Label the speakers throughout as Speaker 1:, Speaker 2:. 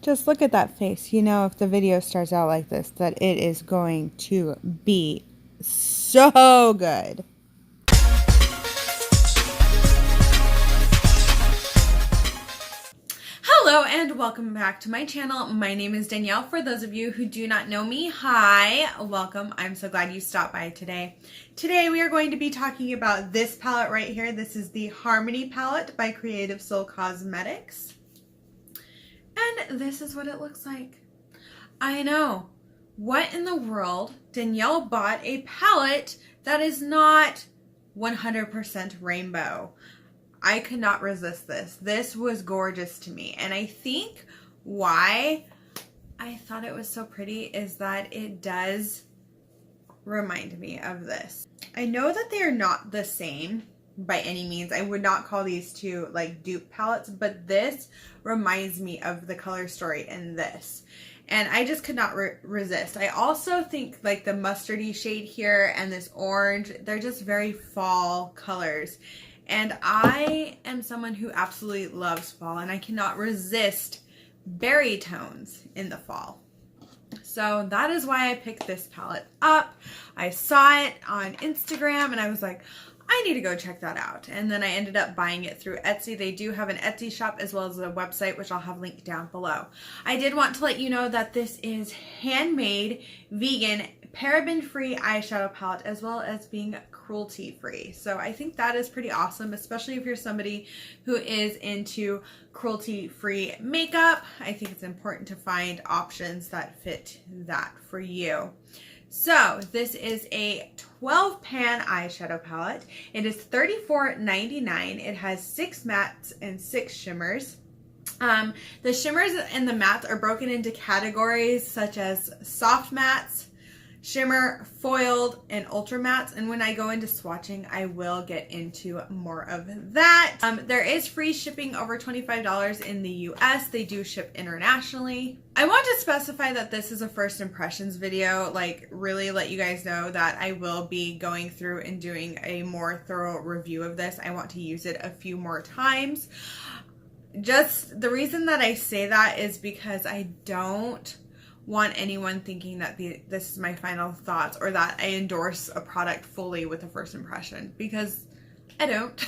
Speaker 1: Just look at that face. You know, if the video starts out like this, that it is going to be so good. Hello and welcome back to my channel. My name is Danielle. For those of you who do not know me, hi, welcome. I'm so glad you stopped by today. Today we are going to be talking about this palette right here. This is the Harmony palette by Creative Soul Cosmetics. And this is what it looks like. I know. What in the world? Danielle bought a palette that is not 100% rainbow. I could not resist this. This was gorgeous to me. And I think why I thought it was so pretty is that it does remind me of this. I know that they are not the same by any means. I would not call these two like dupe palettes, but this reminds me of the color story in this. And I just could not resist. I also think like the mustardy shade here and this orange, they're just very fall colors. And I am someone who absolutely loves fall, and I cannot resist berry tones in the fall. So that is why I picked this palette up. I saw it on Instagram and I was like, I need to go check that out. And then I ended up buying it through Etsy. They do have an Etsy shop as well as a website, which I'll have linked down below. I did want to let you know that this is handmade, vegan, paraben-free eyeshadow palette, as well as being cruelty-free. So I think that is pretty awesome, especially if you're somebody who is into cruelty-free makeup. I think it's important to find options that fit that for you. So this is a 12 pan eyeshadow palette. It is $34.99. It has 6 mattes and 6 shimmers. The shimmers and the mattes are broken into categories such as soft mattes, shimmer, foiled, and ultra mattes. And when I go into swatching, I will get into more of that. There is free shipping over $25 in the US. They do ship internationally. I want to specify that this is a first impressions video, like really let you guys know that I will be going through and doing a more thorough review of this. I want to use it a few more times. Just the reason that I say that is because I don't want anyone thinking that this is my final thoughts or that I endorse a product fully with a first impression, because I don't.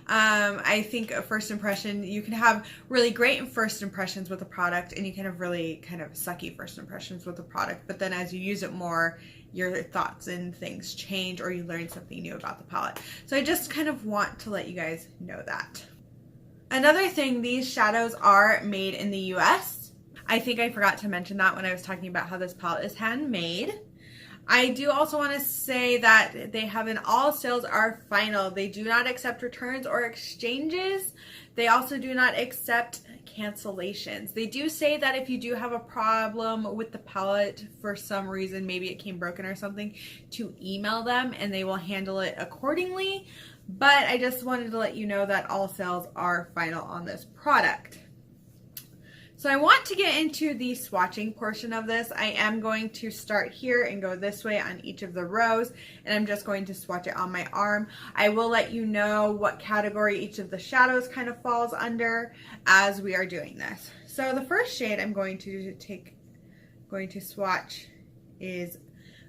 Speaker 1: I think a first impression, you can have really great first impressions with a product and you can have really kind of sucky first impressions with a product, but then as you use it more, your thoughts and things change or you learn something new about the palette. So I just kind of want to let you guys know that. Another thing, these shadows are made in the US. I think I forgot to mention that when I was talking about how this palette is handmade. I do also want to say that they have an all sales are final. They do not accept returns or exchanges. They also do not accept cancellations. They do say that if you do have a problem with the palette for some reason, maybe it came broken or something, to email them and they will handle it accordingly. But I just wanted to let you know that all sales are final on this product. So I want to get into the swatching portion of this. I am going to start here and go this way on each of the rows, and I'm just going to swatch it on my arm. I will let you know what category each of the shadows kind of falls under as we are doing this. So the first shade I'm going to swatch is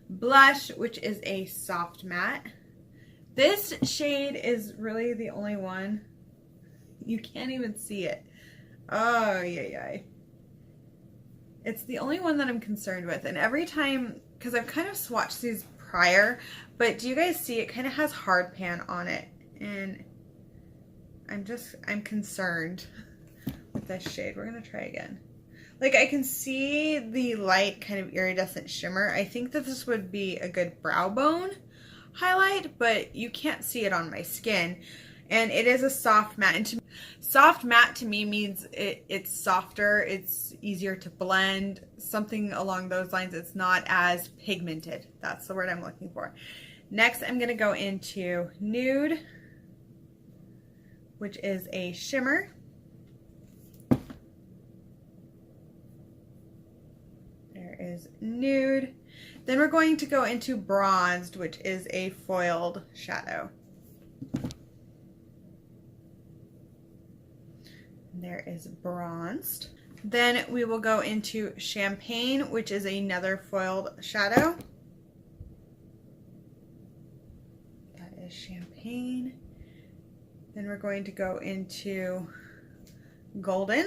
Speaker 1: Blush, which is a soft matte. This shade is really the only one. You can't even see it. Oh, yeah. It's the only one that I'm concerned with. And every time, because I've kind of swatched these prior, but do you guys see it kind of has hard pan on it? And I'm concerned with this shade. We're going to try again. Like I can see the light kind of iridescent shimmer. I think that this would be a good brow bone highlight, but you can't see it on my skin. And it is a soft matte. And soft matte to me means it's softer, it's easier to blend, something along those lines. It's not as pigmented. That's the word I'm looking for. Next, I'm going to go into Nude, which is a shimmer. There is Nude. Then we're going to go into Bronzed, which is a foiled shadow. There is Bronzed. Then we will go into Champagne, which is another foiled shadow. That is Champagne. Then we're going to go into Golden,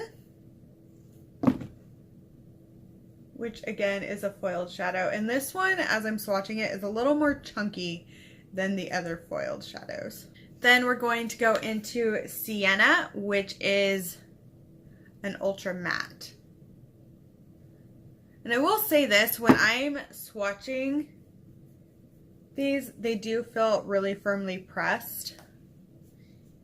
Speaker 1: which again is a foiled shadow. And this one, as I'm swatching it, is a little more chunky than the other foiled shadows. Then we're going to go into Sienna, which is an ultra matte. And I will say this, when I'm swatching these, they do feel really firmly pressed.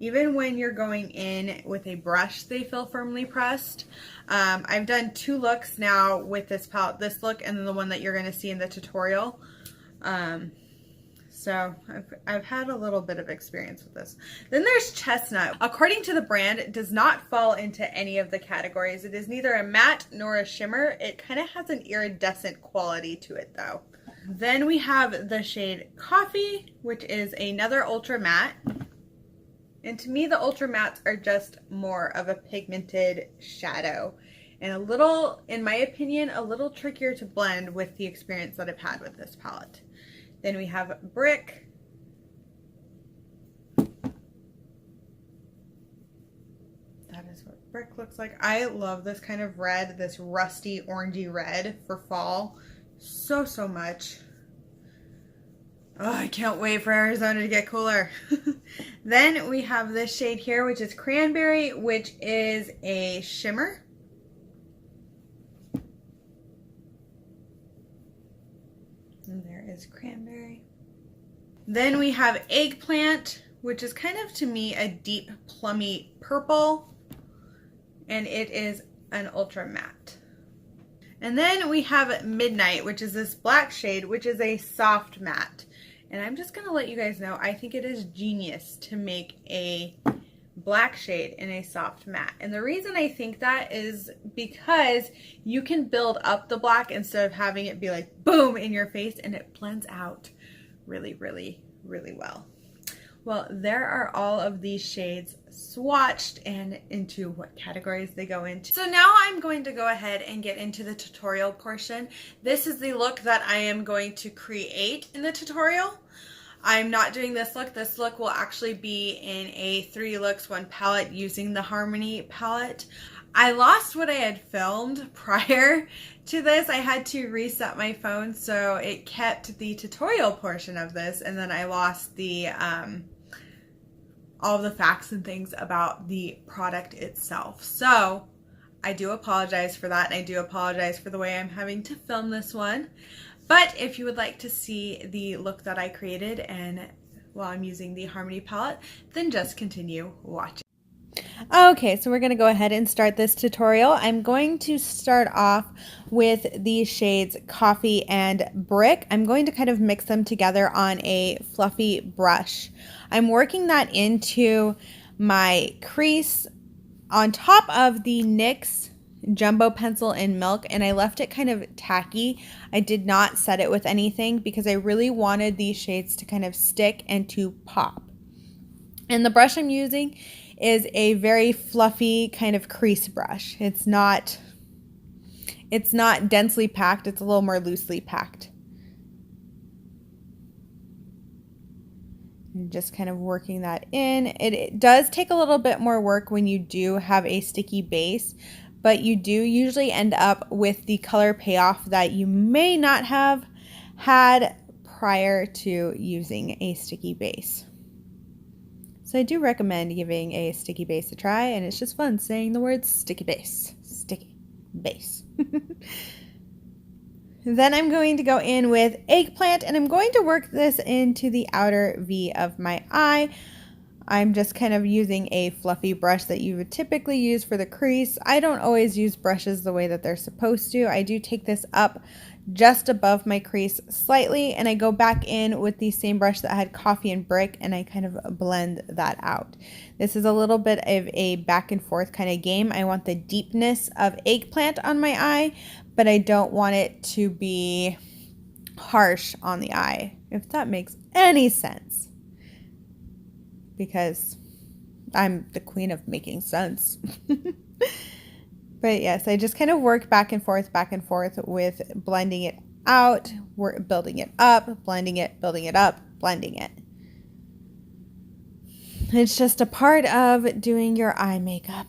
Speaker 1: Even when you're going in with a brush, they feel firmly pressed. I've done 2 looks now with this palette, this look and then the one that you're going to see in the tutorial. So I've had a little bit of experience with this. Then there's Chestnut. According to the brand, it does not fall into any of the categories. It is neither a matte nor a shimmer. It kind of has an iridescent quality to it though. Then we have the shade Coffee, which is another ultra matte. And to me, the ultra mattes are just more of a pigmented shadow and a little, in my opinion, a little trickier to blend with the experience that I've had with this palette. Then we have Brick. That is what Brick looks like. I love this kind of red, this rusty orangey red for fall so much. Oh, I can't wait for Arizona to get cooler. Then we have this shade here, which is Cranberry, which is a shimmer. And there is Cranberry. Then we have Eggplant, which is kind of, to me, a deep plummy purple. And it is an ultra matte. And then we have Midnight, which is this black shade, which is a soft matte. And I'm just going to let you guys know, I think it is genius to make a black shade in a soft matte. And the reason I think that is because you can build up the black instead of having it be like boom in your face, and it blends out really well. Well, there are all of these shades swatched and into what categories they go into. So now I'm going to go ahead and get into the tutorial portion. This is the look that I am going to create in the tutorial. I'm not doing this look. This look will actually be in a 3 looks 1 palette using the Harmony palette. I lost what I had filmed prior to this. I had to reset my phone, so it kept the tutorial portion of this, and then I lost the all the facts and things about the product itself. So I do apologize for that, and I do apologize for the way I'm having to film this one. But if you would like to see the look that I created and while I'm using the Harmony palette, then just continue watching. Okay, so we're going to go ahead and start this tutorial. I'm going to start off with the shades Coffee and Brick. I'm going to kind of mix them together on a fluffy brush. I'm working that into my crease on top of the NYX Jumbo Pencil in Milk, and I left it kind of tacky. I did not set it with anything because I really wanted these shades to kind of stick and to pop. And the brush I'm using is a very fluffy kind of crease brush. It's not densely packed, it's a little more loosely packed. And just kind of working that in. It does take a little bit more work when you do have a sticky base, but you do usually end up with the color payoff that you may not have had prior to using a sticky base. So I do recommend giving a sticky base a try, and it's just fun saying the word sticky base. Sticky base. Then I'm going to go in with Eggplant, and I'm going to work this into the outer V of my eye. I'm just kind of using a fluffy brush that you would typically use for the crease. I don't always use brushes the way that they're supposed to. I do take this up just above my crease slightly, and I go back in with the same brush that had Coffee and Brick, and I kind of blend that out. This is a little bit of a back and forth kind of game. I want the deepness of Eggplant on my eye, but I don't want it to be harsh on the eye, if that makes any sense. Because I'm the queen of making sense. But yes, I just kind of work back and forth with blending it out, building it up, blending it, building it up, blending it. It's just a part of doing your eye makeup.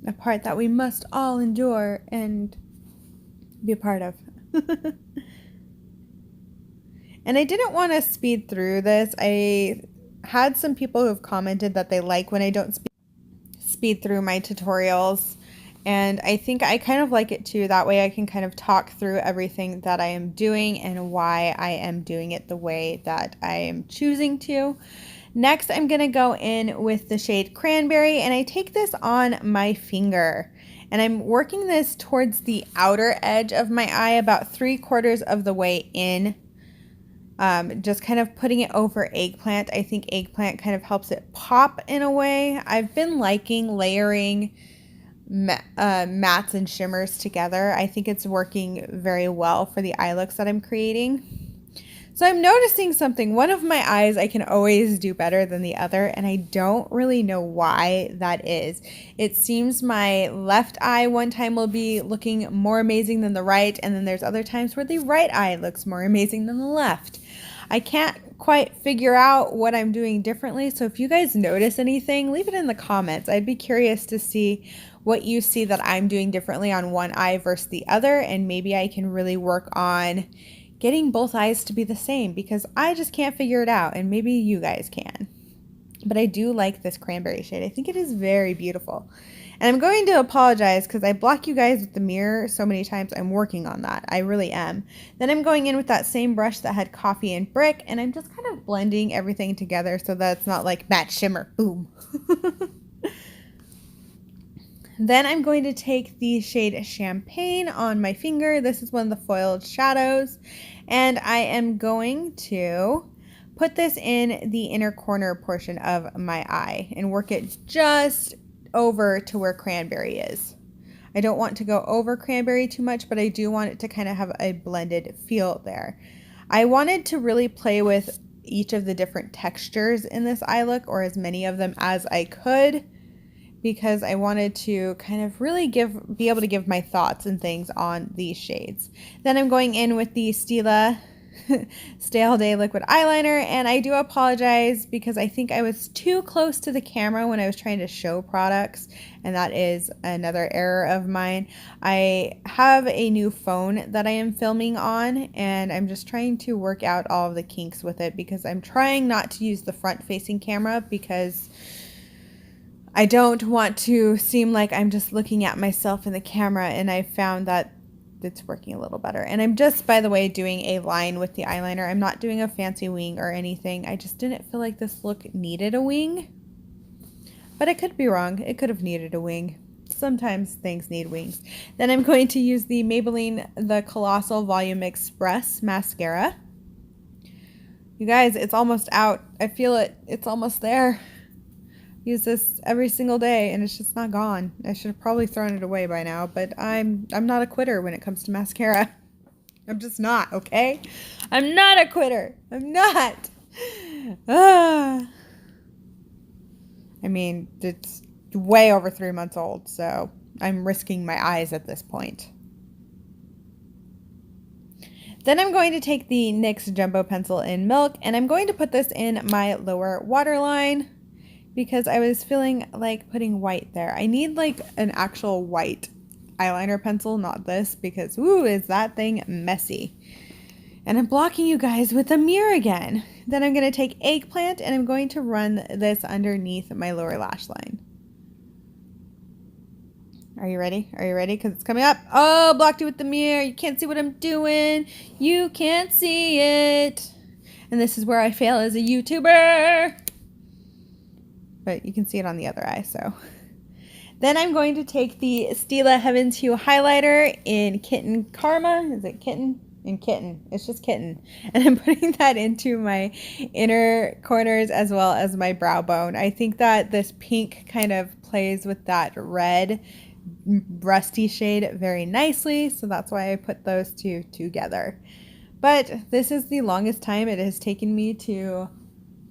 Speaker 1: A part that we must all endure and be a part of. And I didn't want to speed through this. I had some people who have commented that they like when I don't speed through my tutorials. And I think I kind of like it too. That way I can kind of talk through everything that I am doing and why I am doing it the way that I am choosing to. Next, I'm going to go in with the shade Cranberry, and I take this on my finger. And I'm working this towards the outer edge of my eye, about 3/4 of the way in. Just kind of putting it over Eggplant. I think Eggplant kind of helps it pop in a way. I've been liking layering mattes and shimmers together. I think it's working very well for the eye looks that I'm creating. So I'm noticing something. One of my eyes I can always do better than the other, and I don't really know why that is. It seems my left eye one time will be looking more amazing than the right, and then there's other times where the right eye looks more amazing than the left. I can't quite figure out what I'm doing differently, so if you guys notice anything, leave it in the comments. I'd be curious to see what you see that I'm doing differently on one eye versus the other, and maybe I can really work on getting both eyes to be the same, because I just can't figure it out, and maybe you guys can. But I do like this Cranberry shade. I think it is very beautiful. And I'm going to apologize because I block you guys with the mirror so many times. I'm working on that. I really am. Then I'm going in with that same brush that had Coffee and Brick, and I'm just kind of blending everything together so that it's not like matte shimmer. Boom. Then I'm going to take the shade Champagne on my finger. This is one of the foiled shadows. And I am going to put this in the inner corner portion of my eye and work it just over to where Cranberry is. I don't want to go over Cranberry too much, but I do want it to kind of have a blended feel there. I wanted to really play with each of the different textures in this eye look, or as many of them as I could, because I wanted to kind of really be able to give my thoughts and things on these shades. Then I'm going in with the Stila Stay All Day liquid eyeliner, and I do apologize because I think I was too close to the camera when I was trying to show products, and that is another error of mine. I have a new phone that I am filming on, and I'm just trying to work out all of the kinks with it, because I'm trying not to use the front-facing camera because I don't want to seem like I'm just looking at myself in the camera, and I found that it's working a little better. And I'm just, by the way, doing a line with the eyeliner. I'm not doing a fancy wing or anything. I just didn't feel like this look needed a wing. But I could be wrong. It could have needed a wing. Sometimes things need wings. Then I'm going to use the Maybelline, the Colossal Volume Express Mascara. You guys, it's almost out. I feel it. It's almost there. Use this every single day and it's just not gone. I should have probably thrown it away by now, but I'm not a quitter when it comes to mascara. I'm just not, okay? I'm not a quitter. I'm not. I mean, it's way over 3 months old, so I'm risking my eyes at this point. Then I'm going to take the NYX Jumbo Pencil in Milk, and I'm going to put this in my lower waterline, because I was feeling like putting white there. I need like an actual white eyeliner pencil, not this, because ooh, is that thing messy. And I'm blocking you guys with a mirror again. Then I'm going to take Eggplant and I'm going to run this underneath my lower lash line. Are you ready? Are you ready? Because it's coming up. Oh, blocked you with the mirror. You can't see what I'm doing. You can't see it. And this is where I fail as a YouTuber. But you can see it on the other eye, so. Then I'm going to take the Stila Heaven's Hue highlighter in Kitten Karma. Is it Kitten? In Kitten. It's just Kitten. And I'm putting that into my inner corners as well as my brow bone. I think that this pink kind of plays with that red rusty shade very nicely, so that's why I put those two together. But this is the longest time it has taken me to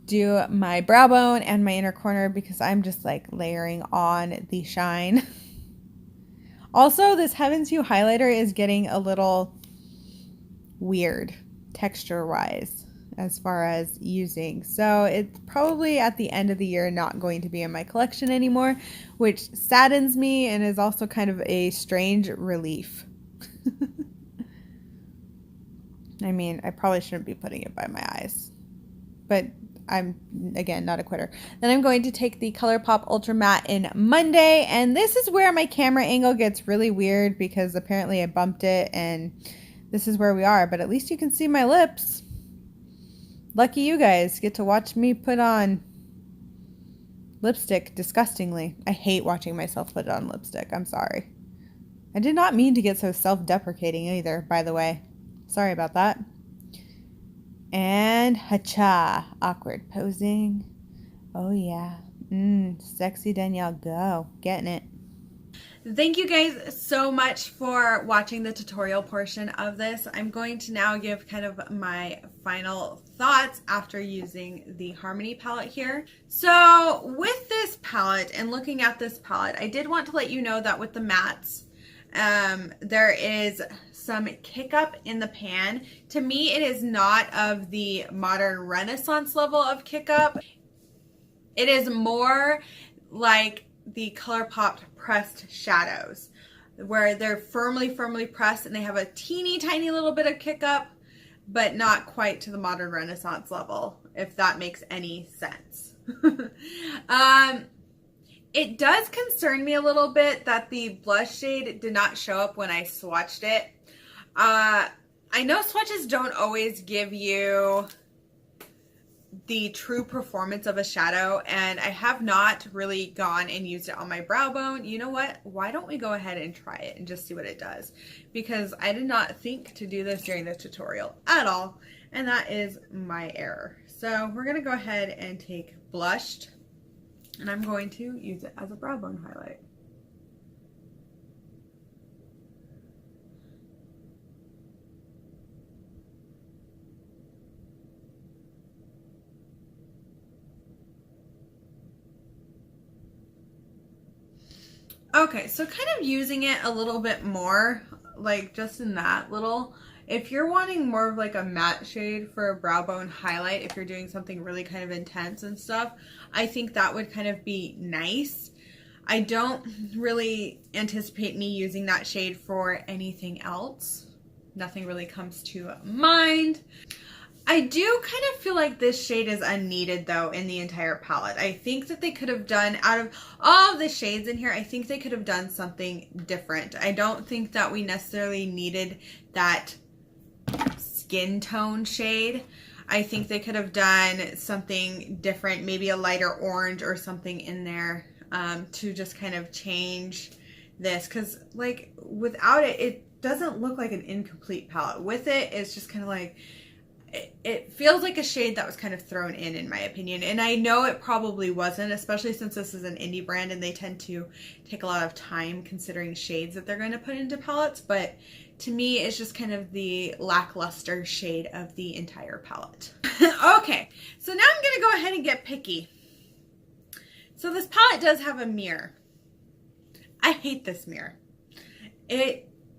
Speaker 1: do my brow bone and my inner corner, because I'm just like layering on the shine. Also, this Heaven's Hue highlighter is getting a little weird texture-wise as far as using. So it's probably at the end of the year not going to be in my collection anymore, which saddens me and is also kind of a strange relief. I mean, I probably shouldn't be putting it by my eyes, but I'm, again, not a quitter. Then I'm going to take the Colourpop Ultra Matte in Monday, and this is where my camera angle gets really weird because apparently I bumped it, and this is where we are, but at least you can see my lips. Lucky you guys get to watch me put on lipstick disgustingly. I hate watching myself put on lipstick. I'm sorry. I did not mean to get so self-deprecating either, by the way. Sorry about that. And hacha, awkward posing. Oh yeah. Sexy Danielle, go. Getting it. Thank you guys so much for watching the tutorial portion of this. I'm going to now give kind of my final thoughts after using the Harmony palette here. So with this palette and looking at this palette, I did want to let you know that with the mattes, there is some kick up in the pan. To me, it is not of the modern Renaissance level of kick up. It is more like the Colourpop pressed shadows, where they're firmly pressed and they have a teeny tiny little bit of kick up, but not quite to the modern Renaissance level, if that makes any sense. It does concern me a little bit that the blush shade did not show up when I swatched it. I know swatches don't always give you the true performance of a shadow, and I have not really gone and used it on my brow bone. You know what? Why don't we go ahead and try it and just see what it does? Because I did not think to do this during the tutorial at all, and that is my error. So we're going to go ahead and take blushed, and I'm going to use it as a brow bone highlight. Okay, so kind of using it a little bit more, like just in that little, if you're wanting more of like a matte shade for a brow bone highlight, if you're doing something really kind of intense and stuff, I think that would kind of be nice. I don't really anticipate me using that shade for anything else. Nothing really comes to mind. I do kind of feel like this shade is unneeded though in the entire palette. I think that they could have done, out of all of the shades in here, I think they could have done something different. I don't think that we necessarily needed that skin tone shade. I think they could have done something different, maybe a lighter orange or something in there to just kind of change this. Because like without it, it doesn't look like an incomplete palette. With it, it's just kind of like, it feels like a shade that was kind of thrown in my opinion. And I know it probably wasn't, especially since this is an indie brand and they tend to take a lot of time considering shades that they're going to put into palettes. But to me, it's just kind of the lackluster shade of the entire palette. Okay, so now I'm going to go ahead and get picky. So this palette does have a mirror. I hate this mirror.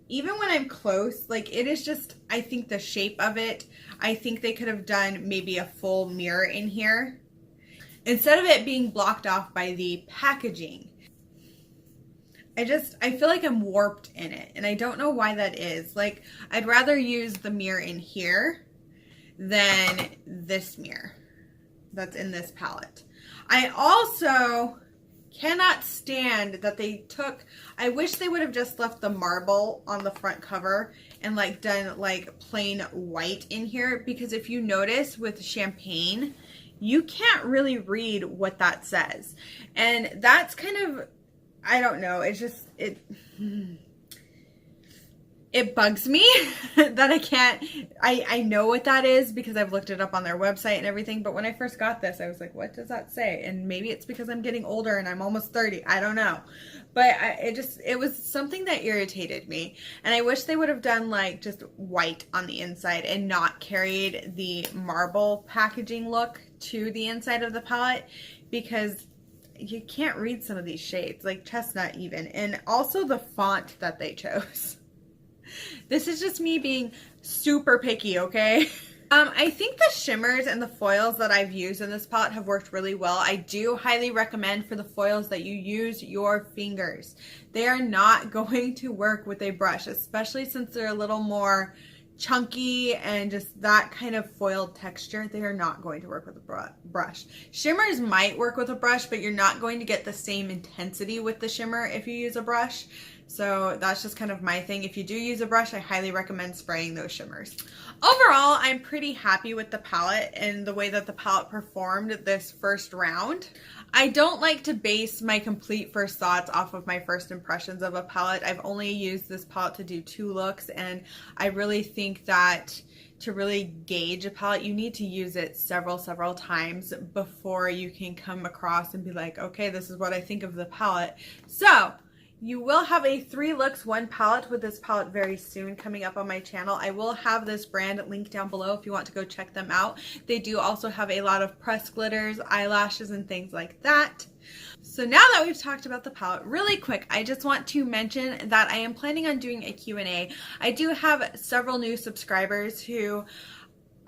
Speaker 1: Even when I'm close, like it is just, I think the shape of it, I think they could have done maybe a full mirror in here instead of it being blocked off by the packaging. I feel like I'm warped in it, and I don't know why that is. Like, I'd rather use the mirror in here than this mirror that's in this palette. I also cannot stand that they took, I wish they would have just left the marble on the front cover and like done like plain white in here, because if you notice with champagne, you can't really read what that says. And that's kind of, I don't know, it's just, it bugs me that I can't, I know what that is because I've looked it up on their website and everything, but when I first got this, I was like, what does that say? And maybe it's because I'm getting older and I'm almost 30, I don't know. But it was something that irritated me. And I wish they would have done like just white on the inside and not carried the marble packaging look to the inside of the palette, because you can't read some of these shades, like chestnut even, and also the font that they chose. This is just me being super picky, okay? I think the shimmers and the foils that I've used in this palette have worked really well. I do highly recommend for the foils that you use your fingers. They are not going to work with a brush, especially since they're a little more chunky and just that kind of foiled texture. They are not going to work with a brush. Shimmers might work with a brush, but you're not going to get the same intensity with the shimmer if you use a brush. So that's just kind of my thing. If you do use a brush, I highly recommend spraying those shimmers. Overall, I'm pretty happy with the palette and the way that the palette performed this first round. I don't like to base my complete first thoughts off of my first impressions of a palette. I've only used this palette to do 2 looks, and I really think that to really gauge a palette, you need to use it several times before you can come across and be like, okay, this is what I think of the palette. So you will have a 3 looks 1 palette with this palette very soon coming up on my channel. I will have this brand linked down below if you want to go check them out. They do also have a lot of pressed glitters, eyelashes, and things like that. So now that we've talked about the palette, really quick, I just want to mention that I am planning on doing a Q&A. I do have several new subscribers who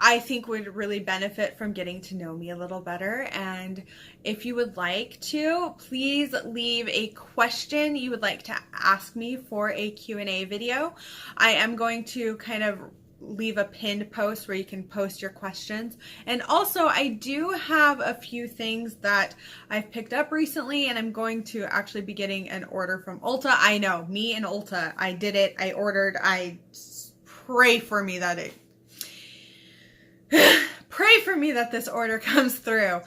Speaker 1: I think would really benefit from getting to know me a little better, and if you would like to, please leave a question you would like to ask me for a Q&A video. I am going to kind of leave a pinned post where you can post your questions, and also I do have a few things that I've picked up recently, and I'm going to actually be getting an order from Ulta. I know, me and Ulta, I did it, I ordered. I pray for me that pray for me that this order comes through.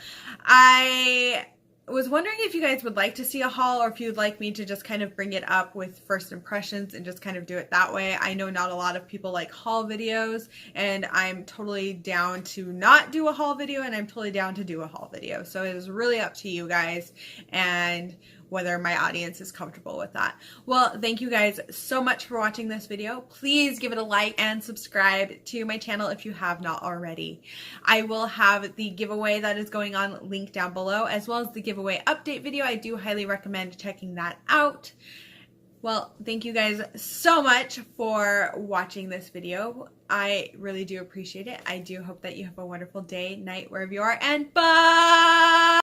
Speaker 1: I was wondering if you guys would like to see a haul, or if you'd like me to just kind of bring it up with first impressions and just kind of do it that way. I know not a lot of people like haul videos, and I'm totally down to not do a haul video, and I'm totally down to do a haul video. So it is really up to you guys and whether my audience is comfortable with that. Well, thank you guys so much for watching this video. Please give it a like and subscribe to my channel if you have not already. I will have the giveaway that is going on linked down below, as well as the giveaway update video. I do highly recommend checking that out. Well, thank you guys so much for watching this video. I really do appreciate it. I do hope that you have a wonderful day, night, wherever you are, and bye!